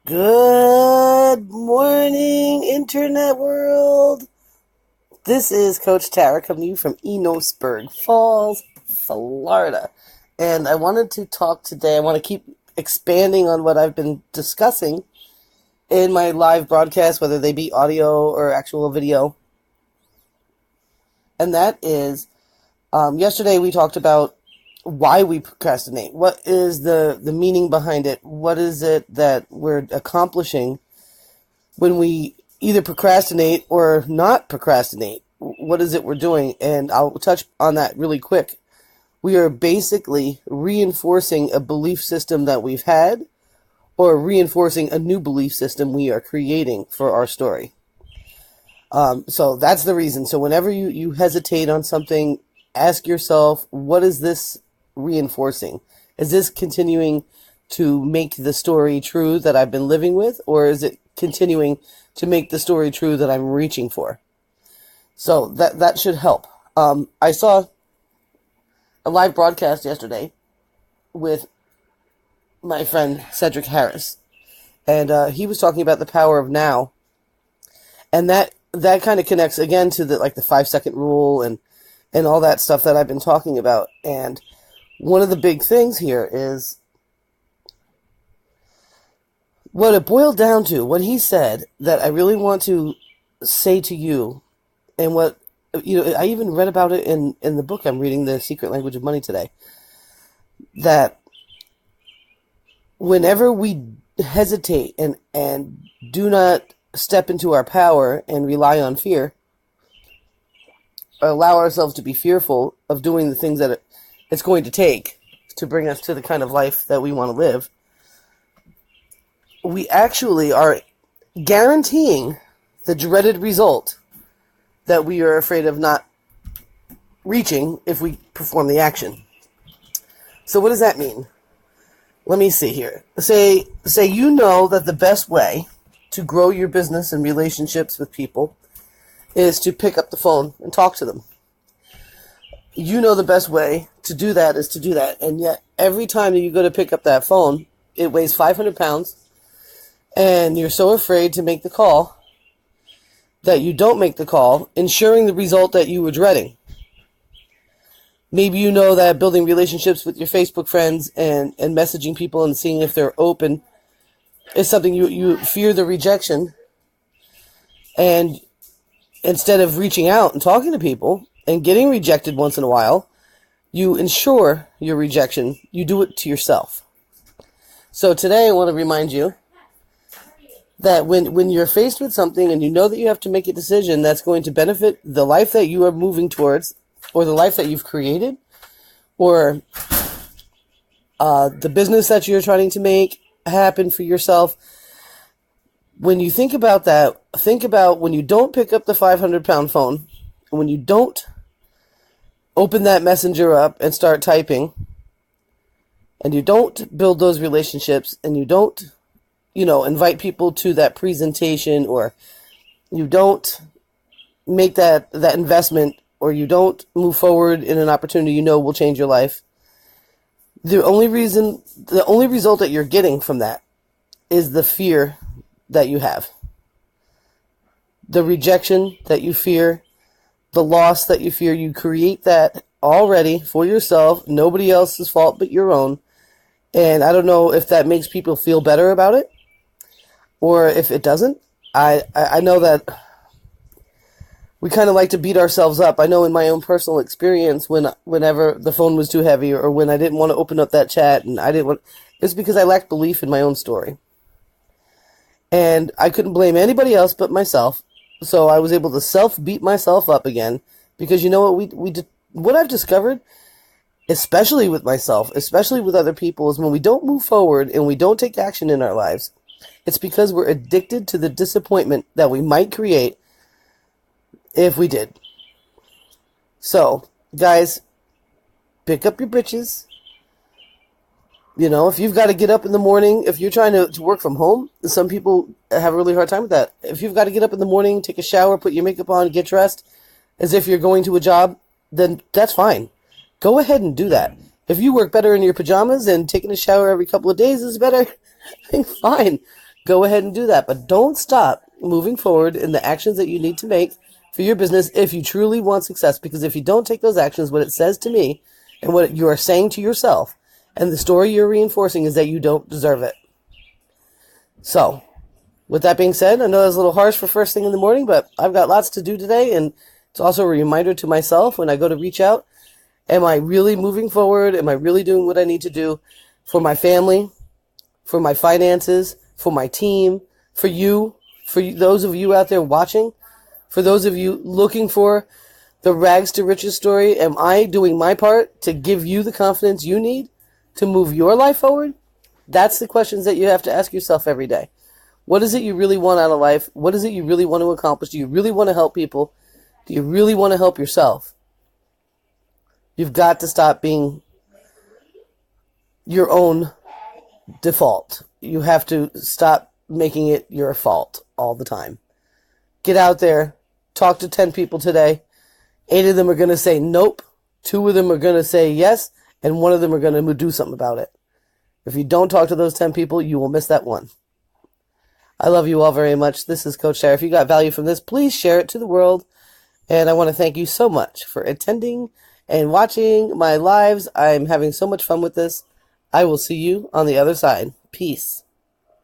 Good morning, Internet world. This is Coach Tara coming to you from Enosburg Falls, Florida. And I wanted to talk today. I want to keep expanding on what I've been discussing in my live broadcast, whether they be audio or actual video. And that is, yesterday we talked about why we procrastinate. What is the meaning behind it? What is it that we're accomplishing when we either procrastinate or not procrastinate? What is it we're doing? And I'll touch on that really quick. We are basically reinforcing a belief system that we've had, or reinforcing a new belief system we are creating for our story. So that's the reason. So whenever you hesitate on something, ask yourself, what is this reinforcing? Is this continuing to make the story true that I've been living with, or is it continuing to make the story true that I'm reaching for? So that should help. I saw a live broadcast yesterday with my friend Cedric Harris, and he was talking about the power of now, and that kind of connects again to the 5-second rule and all that stuff that I've been talking about. And one of the big things here is what it boiled down to, what he said that I really want to say to you, and what, I even read about it in the book I'm reading, The Secret Language of Money, today, that whenever we hesitate and do not step into our power and rely on fear, or allow ourselves to be fearful of doing the things that it's going to take to bring us to the kind of life that we want to live, we actually are guaranteeing the dreaded result that we are afraid of not reaching if we perform the action. So what does that mean? Let me see here. Say you know that the best way to grow your business and relationships with people is to pick up the phone and talk to them. You know the best way to do that is to do that. And yet, every time that you go to pick up that phone, it weighs 500 pounds, and you're so afraid to make the call that you don't make the call, ensuring the result that you were dreading. Maybe you know that building relationships with your Facebook friends and messaging people and seeing if they're open is something you fear the rejection, and instead of reaching out and talking to people and getting rejected once in a while, you ensure your rejection. You do it to yourself. So today I want to remind you that when you're faced with something and you know that you have to make a decision that's going to benefit the life that you are moving towards, or the life that you've created, or the business that you're trying to make happen for yourself, when you think about that, think about when you don't pick up the 500-pound phone, and when you don't open that messenger up and start typing, and you don't build those relationships, and you don't, invite people to that presentation, or you don't make that investment, or you don't move forward in an opportunity will change your life, the only result that you're getting from that is the fear that you have. The rejection that you fear, the loss that you fear. You create that already for yourself, nobody else's fault but your own. And I don't know if that makes people feel better about it, or if it doesn't. I know that we kind of like to beat ourselves up. I know in my own personal experience, whenever the phone was too heavy, or when I didn't want to open up that chat, and it's because I lacked belief in my own story. And I couldn't blame anybody else but myself. So I was able to self-beat myself up again, because you know what what I've discovered, especially with myself, especially with other people, is when we don't move forward and we don't take action in our lives, it's because we're addicted to the disappointment that we might create if we did. So, guys, pick up your britches. If you've got to get up in the morning, if you're trying to work from home, some people have a really hard time with that. If you've got to get up in the morning, take a shower, put your makeup on, get dressed, as if you're going to a job, then that's fine. Go ahead and do that. If you work better in your pajamas and taking a shower every couple of days is better, fine. go ahead and do that. But don't stop moving forward in the actions that you need to make for your business if you truly want success. Because if you don't take those actions, what it says to me and what you are saying to yourself and the story you're reinforcing is that you don't deserve it. So, with that being said, I know that's a little harsh for first thing in the morning, but I've got lots to do today, and it's also a reminder to myself when I go to reach out. Am I really moving forward? Am I really doing what I need to do for my family, for my finances, for my team, for you, those of you out there watching, for those of you looking for the rags to riches story? Am I doing my part to give you the confidence you need to move your life forward? That's the questions that you have to ask yourself every day. What is it you really want out of life? What is it you really want to accomplish? Do you really want to help people? Do you really want to help yourself? You've got to stop being your own default. You have to stop making it your fault all the time. Get out there. Talk to 10 people today. 8 of them are going to say nope. 2 of them are going to say yes. And 1 of them are going to do something about it. If you don't talk to those 10 people, you will miss that one. I love you all very much. This is Coach Sarah. If you got value from this, please share it to the world. And I want to thank you so much for attending and watching my lives. I'm having so much fun with this. I will see you on the other side. Peace.